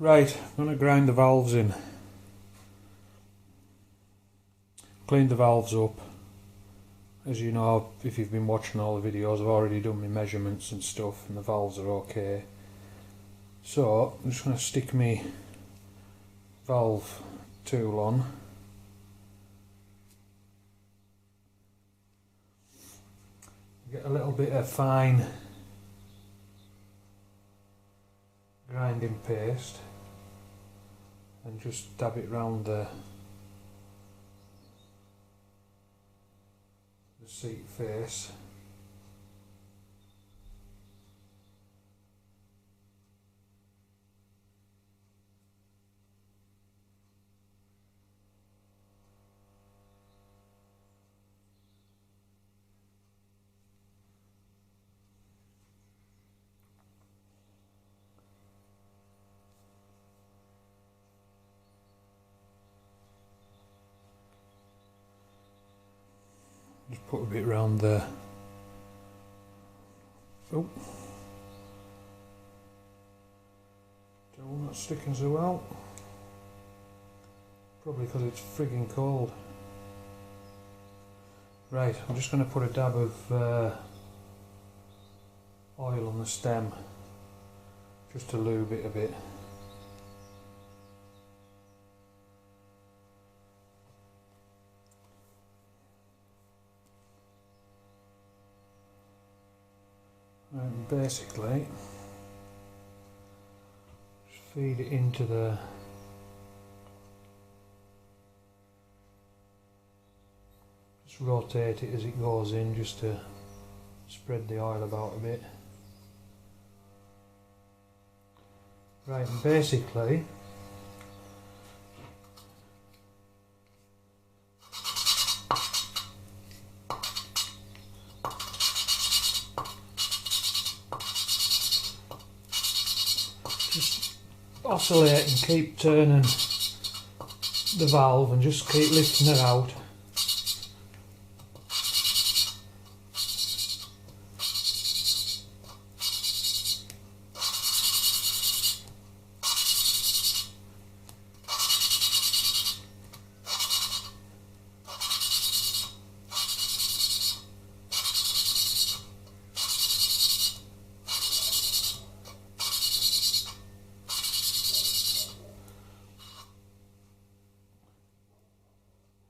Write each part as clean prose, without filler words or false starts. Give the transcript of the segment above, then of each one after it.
Right, I'm going to grind the valves in. Cleaned the valves up. As you know, if you've been watching all the videos, I've already done my measurements and stuff, and the valves are okay. So I'm just going to stick my valve tool on. Get a little bit of fine grinding paste and just dab it round the seat face. Just put a bit round there. Oh, still not sticking so well. Probably because it's frigging cold. Right, I'm just going to put a dab of oil on the stem just to lube it a bit. And basically just feed it into the rotate it as it goes in, just to spread the oil about a bit. Right, and basically just oscillate and keep turning the valve and just keep lifting it out.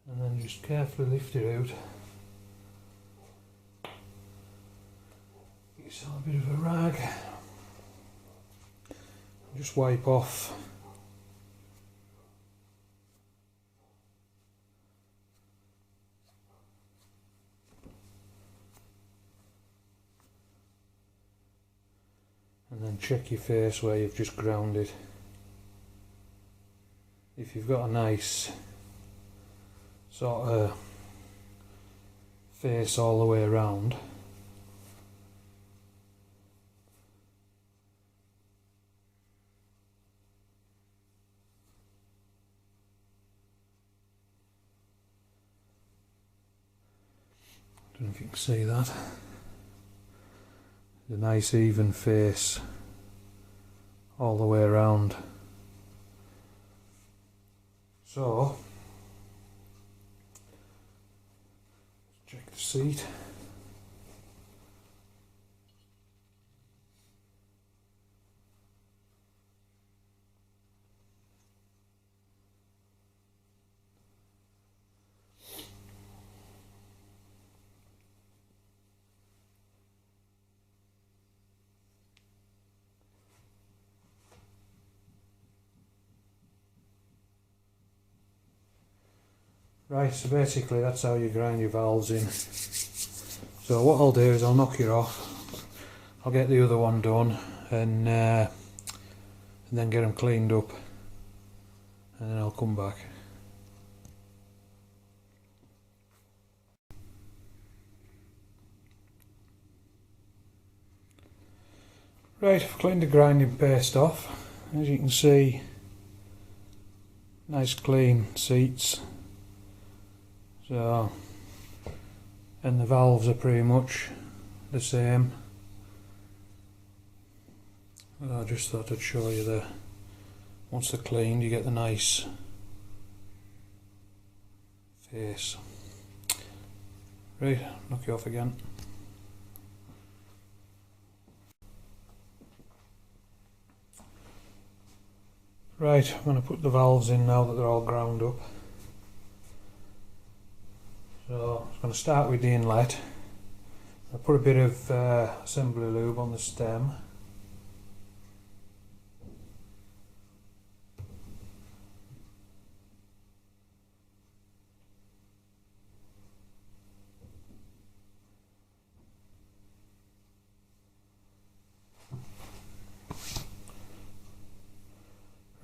And then just carefully lift it out. Get yourself a bit of a rag. Just wipe off and then check your face where you've just ground it. If you've got a nice sort of face all the way around, don't know if you can see that, the nice even face all the way around. So check the seat. Right, so basically that's how you grind your valves in. So what I'll do is I'll knock it off, I'll get the other one done, and then get them cleaned up, and then I'll come back. Right, I've cleaned the grinding paste off. As you can see, nice clean seats. So, and the valves are pretty much the same. I just thought I'd show you the Once they're cleaned, you get the nice face. Right, knock you off again. Right, I'm going to put the valves in now that they're all ground up. So I'm going to start with the inlet. I'll put a bit of assembly lube on the stem.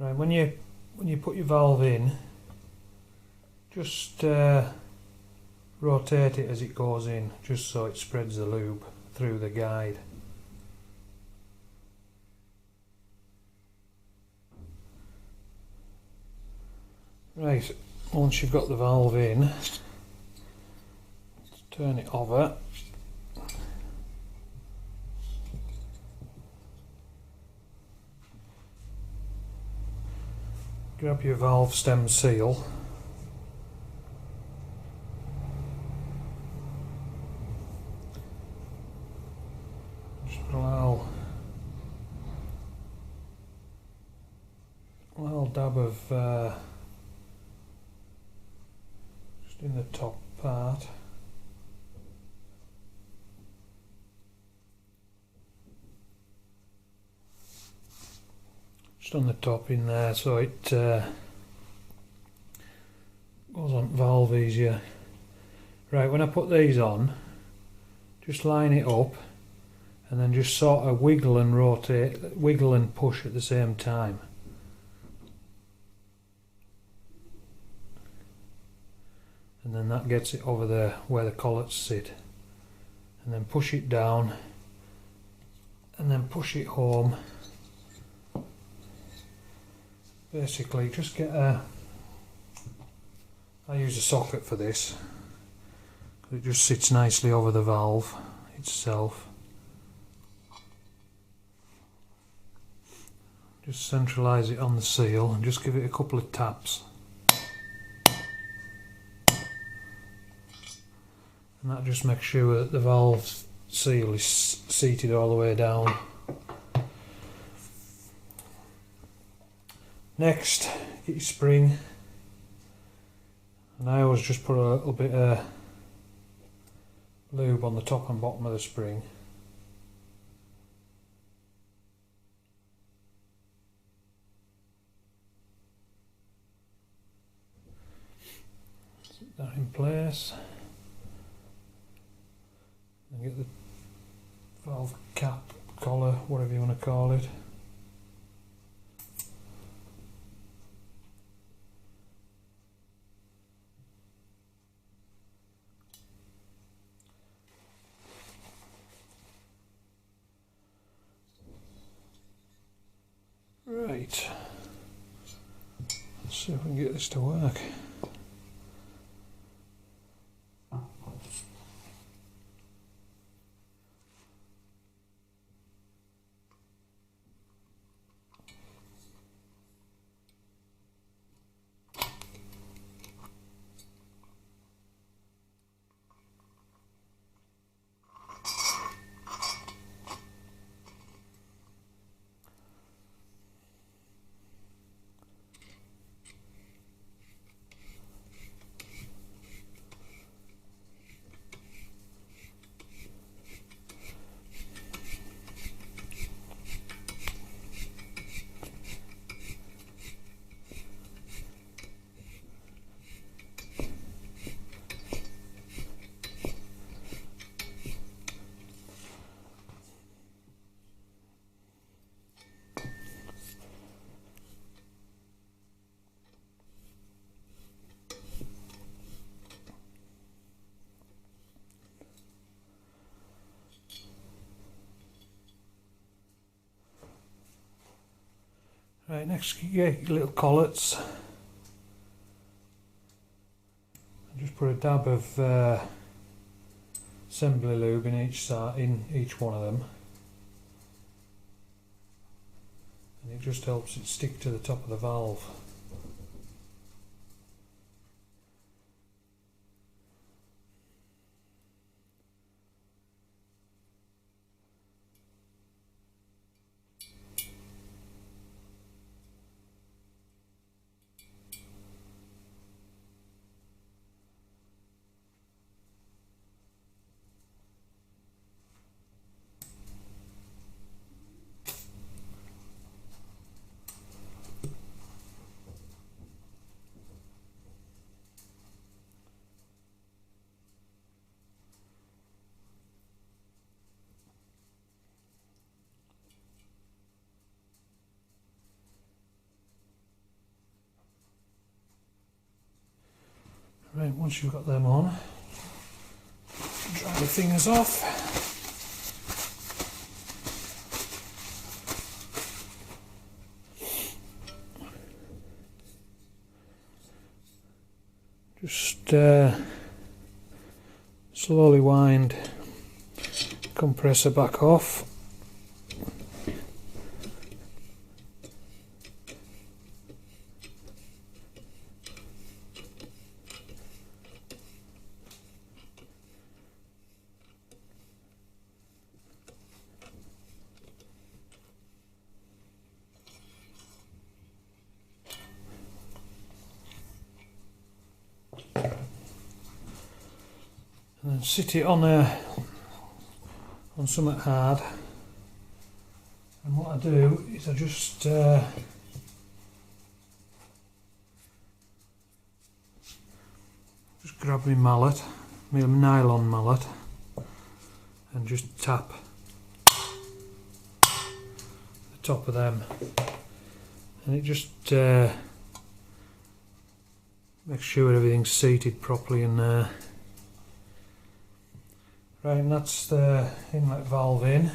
Right, when you put your valve in, just rotate it as it goes in, just so it spreads the lube through the guide. Right, once you've got the valve in, turn it over. Grab your valve stem seal. Just put a little dab of just in the top part. Just on the top in there, so it goes on valve easier. Right, when I put these on, just line it up and then just sort of wiggle and rotate, wiggle and push at the same time. And then that gets it over there where the collets sit. And then push it down and then push it home. Basically just get I use a socket for this, it just sits nicely over the valve itself. Just centralise it on the seal and just give it a couple of taps. And that just makes sure that the valve seal is seated all the way down. Next, get your spring, and I always just put a little bit of lube on the top and bottom of the spring. Set that in place, and get the valve cap, collar, whatever you want to call it. Right, let's see if we can get this to work. Right, next you get your little collets. Just put a dab of assembly lube in each side, in each one of them, and it just helps it stick to the top of the valve. Right, once you've got them on, dry the fingers off. Just slowly wind compressor back off. And then sit it on something hard, and what I do is I just grab my mallet, my nylon mallet, and just tap the top of them, and it just makes sure everything's seated properly in there. Right, and that's the inlet valve in.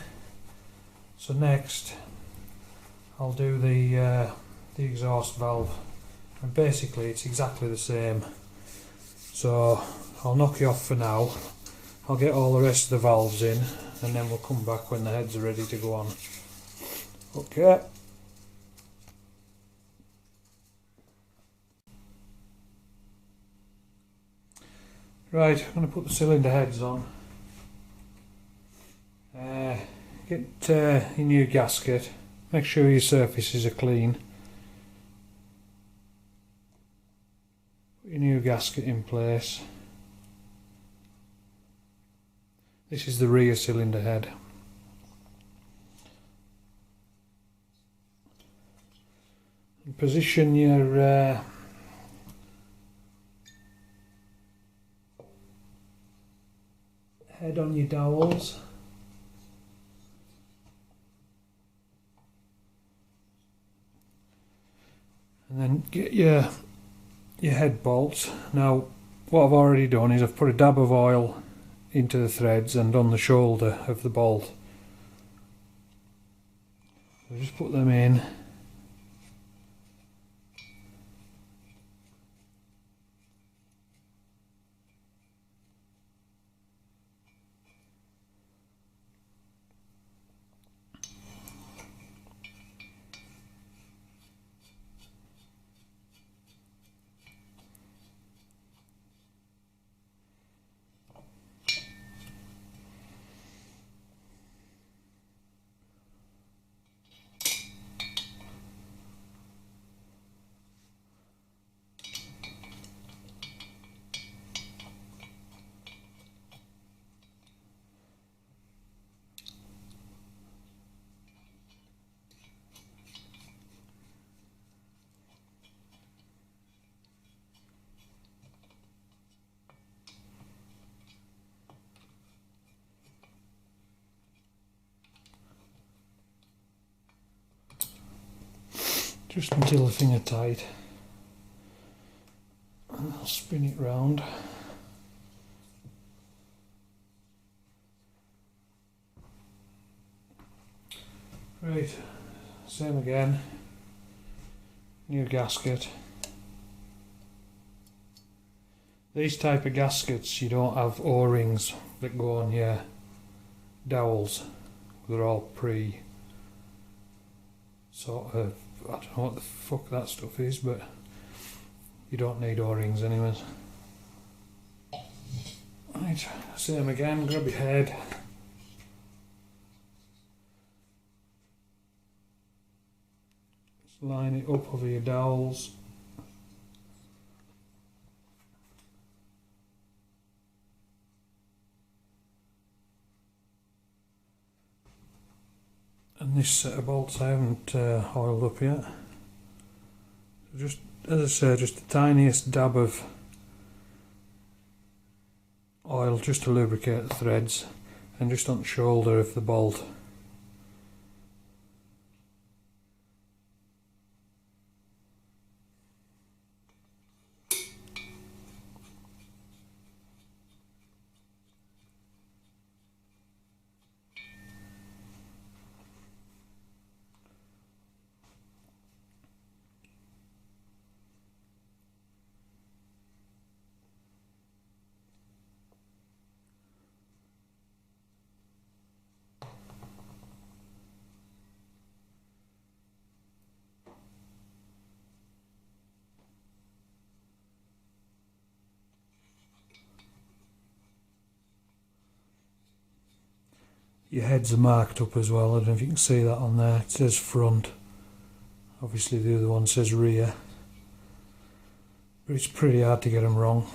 So next I'll do the exhaust valve, and basically it's exactly the same. So I'll knock you off for now. I'll get all the rest of the valves in, and then we'll come back when the heads are ready to go on. Okay. Right, I'm going to put the cylinder heads on. Get your new gasket, make sure your surfaces are clean. Put your new gasket in place. This is the rear cylinder head. And position your head on your dowels. And then get your head bolts. Now what I've already done is I've put a dab of oil into the threads and on the shoulder of the bolt. So just put them in. Just until the thing are tight, and I'll spin it round. Right, same again, new gasket. These type of gaskets, you don't have O-rings that go on your dowels, they're all sort of, I don't know what the fuck that stuff is, but you don't need O-rings anyways. Right, same again, grab your head. Just line it up over your dowels. And this set of bolts I haven't oiled up yet. Just, as I say, just the tiniest dab of oil just to lubricate the threads, and just on the shoulder of the bolt. Your heads are marked up as well. I don't know if you can see that on there. It says front. Obviously the other one says rear. But it's pretty hard to get them wrong.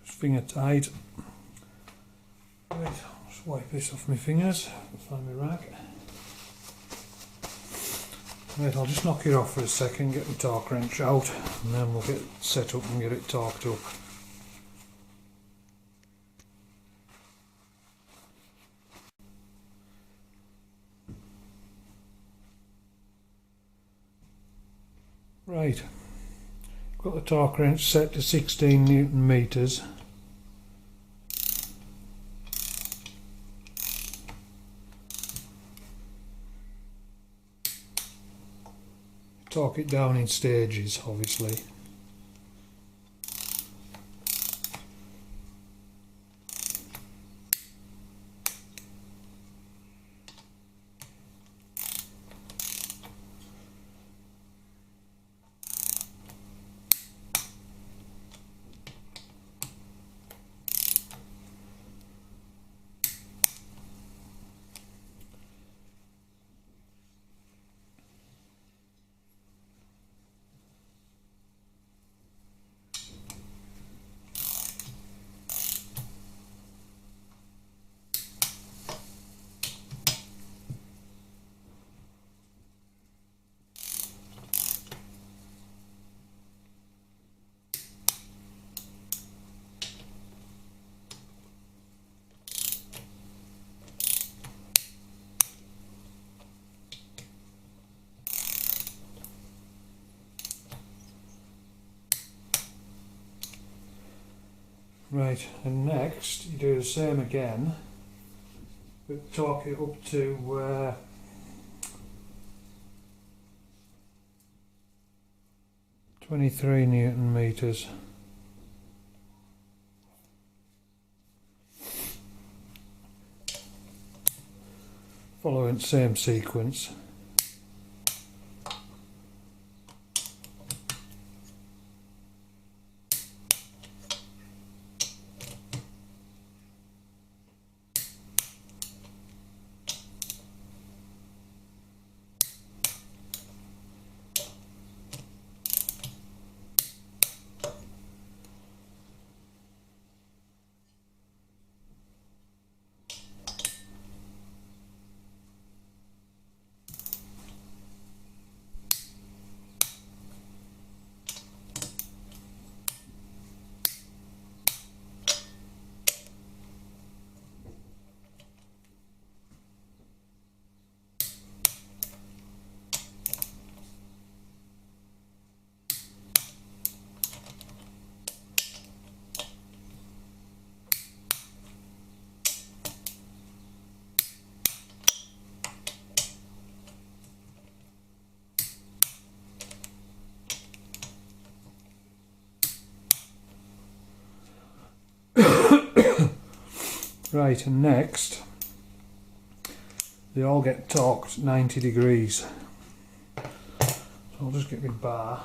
Finger tight. Right, I'll just wipe this off my fingers and find my rack. Right, I'll just knock it off for a second, get the torque wrench out, and then we'll get set up and get it torqued up. Right, got the torque wrench set to 16 Newton meters. Torque it down in stages, obviously. Right, and next you do the same again, but torque it up to 23 Newton meters. Following the same sequence. Right, and next they all get torqued 90 degrees. So I'll just get my bar.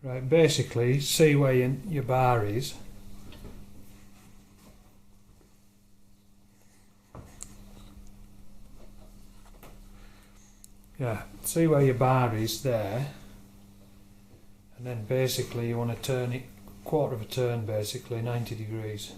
Right, basically, see where your bar is. Yeah, see where your bar is there, and then basically you want to turn it a quarter of a turn, basically 90 degrees.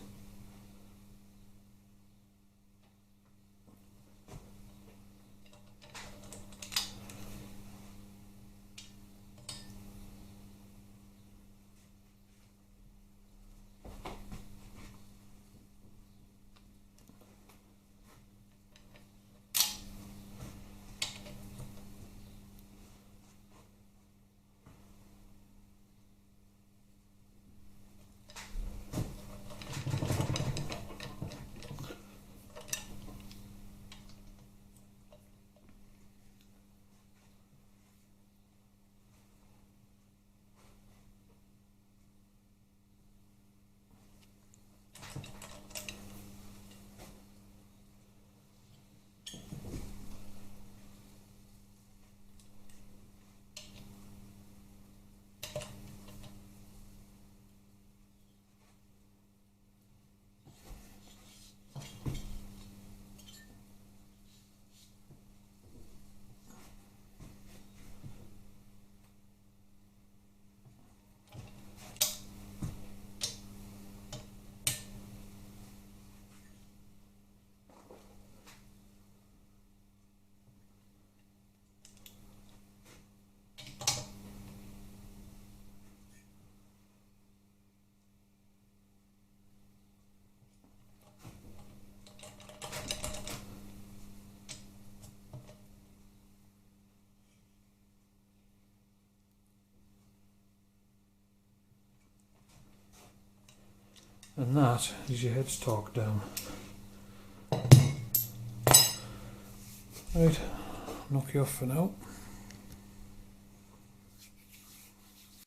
And that is your headstock down. Right, knock you off for now.